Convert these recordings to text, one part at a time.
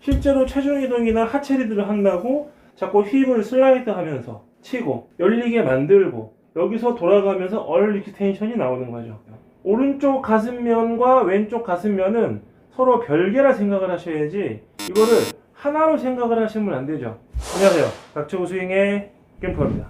실제로 체중 이동이나 하체 리드를 한다고 자꾸 힙을 슬라이드 하면서 치고 열리게 만들고 여기서 돌아가면서 얼 익스텐션이 나오는 거죠. 오른쪽 가슴면과 왼쪽 가슴면은 서로 별개라 생각을 하셔야지 이거를 하나로 생각을 하시면 안 되죠. 안녕하세요. 닥쳐 스윙의 캠프입니다.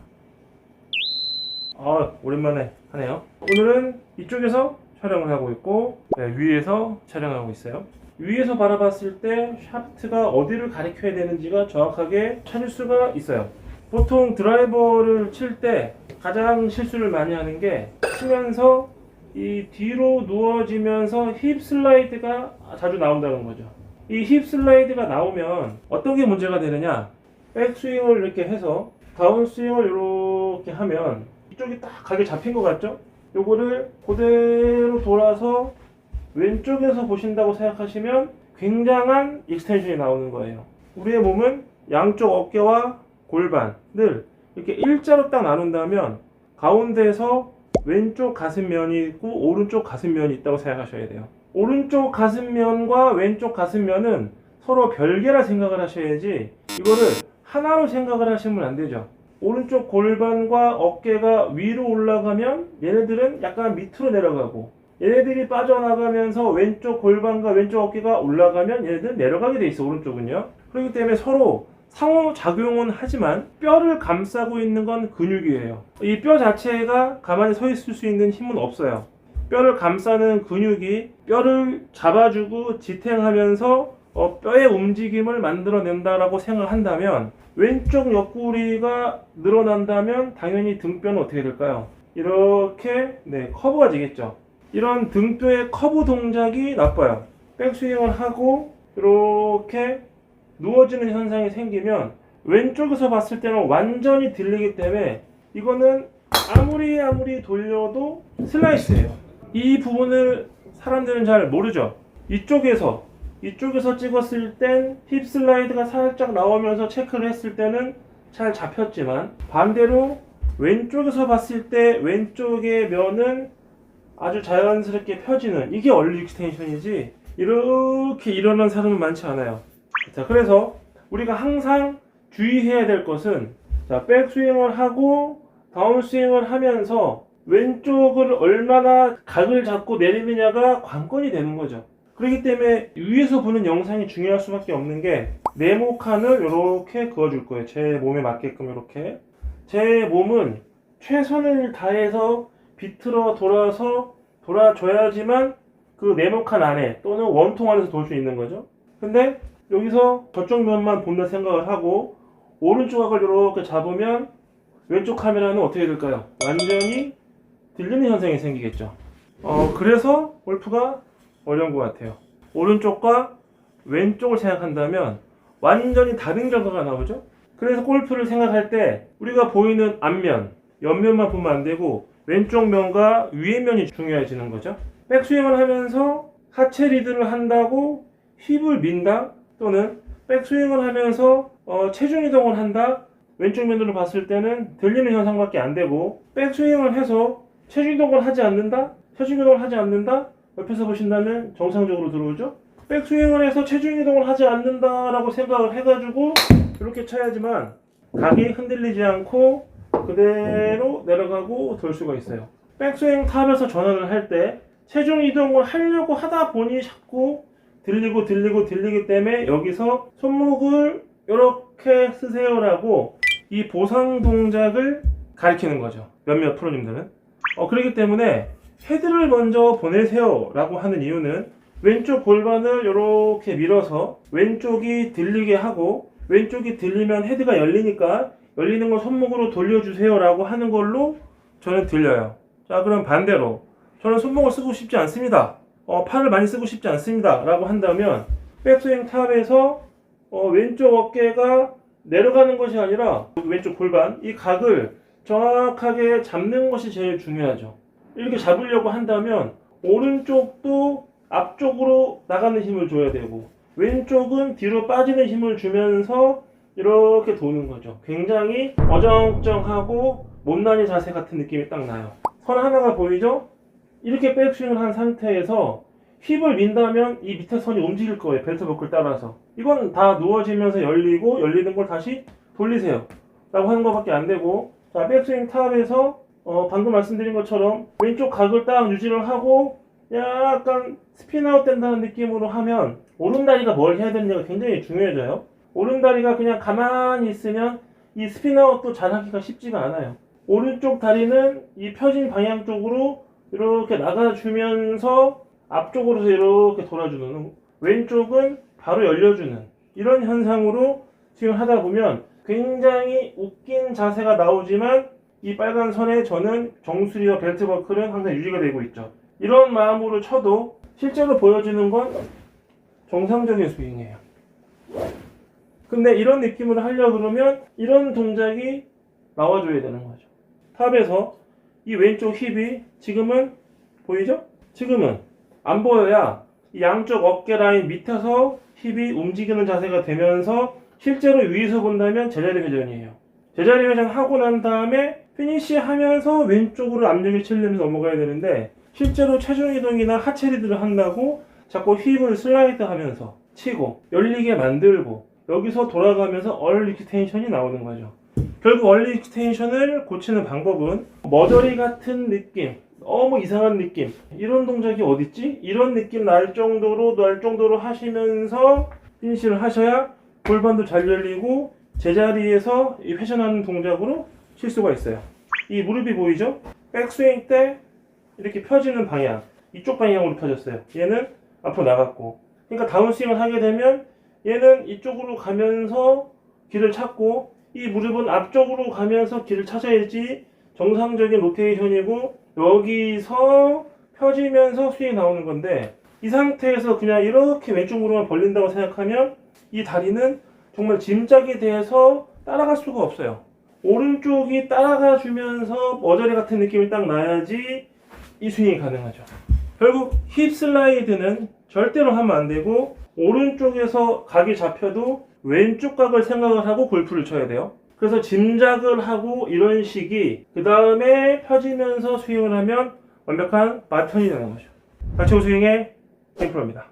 오랜만에 하네요. 오늘은 이쪽에서 촬영을 하고 있고 위에서 촬영하고 있어요. 위에서 바라봤을 때 샤프트가 어디를 가리켜야 되는지가 정확하게 찾을 수가 있어요. 보통 드라이버를 칠 때 가장 실수를 많이 하는 게 치면서 이 뒤로 누워지면서 힙 슬라이드가 자주 나온다는 거죠. 이 힙 슬라이드가 나오면 어떤 게 문제가 되느냐, 백스윙을 이렇게 해서 다운스윙을 이렇게 하면 이쪽이 딱 각이 잡힌 것 같죠? 요거를 그대로 돌아서 왼쪽에서 보신다고 생각하시면 굉장한 익스텐션이 나오는 거예요. 우리의 몸은 양쪽 어깨와 골반을 이렇게 일자로 딱 나눈다면 가운데에서 왼쪽 가슴면이 있고 오른쪽 가슴면이 있다고 생각하셔야 돼요. 오른쪽 가슴면과 왼쪽 가슴면은 서로 별개라 생각을 하셔야지 이거를 하나로 생각을 하시면 안 되죠. 오른쪽 골반과 어깨가 위로 올라가면 얘네들은 약간 밑으로 내려가고, 얘네들이 빠져나가면서 왼쪽 골반과 왼쪽 어깨가 올라가면 얘네들은 내려가게 돼 있어, 오른쪽은요. 그렇기 때문에 서로 상호작용은 하지만 뼈를 감싸고 있는 건 근육이에요. 이 뼈 자체가 가만히 서 있을 수 있는 힘은 없어요. 뼈를 감싸는 근육이 뼈를 잡아주고 지탱하면서 뼈의 움직임을 만들어낸다라고 생각한다면, 왼쪽 옆구리가 늘어난다면 당연히 등뼈는 어떻게 될까요? 이렇게 커브가 지겠죠. 이런 등뼈의 커브 동작이 나빠요. 백스윙을 하고 이렇게 누워지는 현상이 생기면 왼쪽에서 봤을 때는 완전히 들리기 때문에 이거는 아무리 돌려도 슬라이스예요. 이 부분을 사람들은 잘 모르죠. 이쪽에서 찍었을 땐 힙 슬라이드가 살짝 나오면서 체크를 했을 때는 잘 잡혔지만, 반대로 왼쪽에서 봤을 때 왼쪽의 면은 아주 자연스럽게 펴지는, 이게 얼리 익스텐션이지 이렇게 일어난 사람은 많지 않아요. 자, 그래서 우리가 항상 주의해야 될 것은, 자, 백스윙을 하고 다운스윙을 하면서 왼쪽을 얼마나 각을 잡고 내리느냐가 관건이 되는 거죠. 그렇기 때문에 위에서 보는 영상이 중요할 수밖에 없는 게, 네모칸을 이렇게 그어줄 거예요. 제 몸에 맞게끔 이렇게. 제 몸은 최선을 다해서 비틀어 돌아서 돌아줘야지만 그 네모칸 안에 또는 원통 안에서 돌 수 있는 거죠. 근데 여기서 저쪽 면만 본다 생각을 하고 오른쪽 각을 이렇게 잡으면 왼쪽 카메라는 어떻게 될까요? 완전히 들리는 현상이 생기겠죠. 그래서 골프가 어려운 것 같아요. 오른쪽과 왼쪽을 생각한다면 완전히 다른 결과가 나오죠. 그래서 골프를 생각할 때 우리가 보이는 앞면, 옆면만 보면 안 되고 왼쪽 면과 위의 면이 중요해지는 거죠. 백스윙을 하면서 하체 리드를 한다고 힙을 민다, 또는 백스윙을 하면서 체중 이동을 한다, 왼쪽 면으로 봤을 때는 들리는 현상밖에 안 되고, 백스윙을 해서 체중 이동을 하지 않는다, 옆에서 보신다면 정상적으로 들어오죠. 백스윙을 해서 체중 이동을 하지 않는다라고 생각을 해가지고 이렇게 쳐야지만 각이 흔들리지 않고 그대로 내려가고 돌 수가 있어요. 백스윙 탑에서 전환을 할 때 체중 이동을 하려고 하다 보니 자꾸 들리기 때문에 여기서 손목을 이렇게 쓰세요라고 이 보상 동작을 가리키는 거죠. 몇몇 프로님들은. 그렇기 때문에 헤드를 먼저 보내세요 라고 하는 이유는, 왼쪽 골반을 이렇게 밀어서 왼쪽이 들리게 하고, 왼쪽이 들리면 헤드가 열리니까 열리는 걸 손목으로 돌려주세요 라고 하는 걸로 저는 들려요. 자, 그럼 반대로 저는 손목을 쓰고 싶지 않습니다, 팔을 많이 쓰고 싶지 않습니다 라고 한다면, 백스윙 탑에서 왼쪽 어깨가 내려가는 것이 아니라 왼쪽 골반, 이 각을 정확하게 잡는 것이 제일 중요하죠. 이렇게 잡으려고 한다면 오른쪽도 앞쪽으로 나가는 힘을 줘야 되고, 왼쪽은 뒤로 빠지는 힘을 주면서 이렇게 도는 거죠. 굉장히 어정쩡하고 못난이 자세 같은 느낌이 딱 나요. 선 하나가 보이죠? 이렇게 백스윙을 한 상태에서 힙을 민다면 이 밑에 선이 움직일 거예요. 벨트 버클 따라서. 이건 다 누워지면서 열리고 열리는 걸 다시 돌리세요 라고 하는 것밖에 안 되고, 자, 백스윙 탑에서 방금 말씀드린 것처럼 왼쪽 각을 딱 유지를 하고 약간 스핀아웃 된다는 느낌으로 하면 오른다리가 뭘 해야 되느냐가 굉장히 중요해져요. 오른다리가 그냥 가만히 있으면 이 스핀아웃도 잘하기가 쉽지가 않아요. 오른쪽 다리는 이 펴진 방향 쪽으로 이렇게 나가주면서 앞쪽으로 이렇게 돌아주는, 왼쪽은 바로 열려주는 이런 현상으로 지금 하다 보면 굉장히 웃긴 자세가 나오지만 이 빨간 선에 저는 정수리와 벨트 버클은 항상 유지가 되고 있죠. 이런 마음으로 쳐도 실제로 보여지는 건 정상적인 스윙이에요. 근데 이런 느낌으로 하려고 그러면 이런 동작이 나와줘야 되는 거죠. 탑에서 이 왼쪽 힙이 지금은 보이죠? 지금은 안 보여야 이 양쪽 어깨 라인 밑에서 힙이 움직이는 자세가 되면서 실제로 위에서 본다면 제자리 회전이에요. 제자리 회전 하고 난 다음에 피니시 하면서 왼쪽으로 압력이 칠리면서 넘어가야 되는데, 실제로 체중 이동이나 하체 리드를 한다고 자꾸 힙을 슬라이드 하면서 치고 열리게 만들고 여기서 돌아가면서 얼 익스텐션이 나오는 거죠. 결국 얼 익스텐션을 고치는 방법은 머저리 같은 느낌, 너무 이상한 느낌, 이런 동작이 어딨지? 이런 느낌 날 정도로 하시면서 피니시를 하셔야 골반도 잘 열리고 제자리에서 이 회전하는 동작으로 칠 수가 있어요. 이 무릎이 보이죠? 백스윙 때 이렇게 펴지는 방향, 이쪽 방향으로 펴졌어요. 얘는 앞으로 나갔고, 그러니까 다운스윙을 하게 되면 얘는 이쪽으로 가면서 길을 찾고, 이 무릎은 앞쪽으로 가면서 길을 찾아야지 정상적인 로테이션이고 여기서 펴지면서 스윙이 나오는 건데, 이 상태에서 그냥 이렇게 왼쪽 무릎만 벌린다고 생각하면 이 다리는 정말 짐짝이 돼서 따라갈 수가 없어요. 오른쪽이 따라가 주면서 머저리 같은 느낌이 딱 나야지 이 스윙이 가능하죠. 결국 힙 슬라이드는 절대로 하면 안 되고, 오른쪽에서 각이 잡혀도 왼쪽 각을 생각을 하고 골프를 쳐야 돼요. 그래서 짐작을 하고 이런 식이 그 다음에 펴지면서 스윙을 하면 완벽한 마턴이 되는 거죠. 박치호 스윙의 땡프로입니다.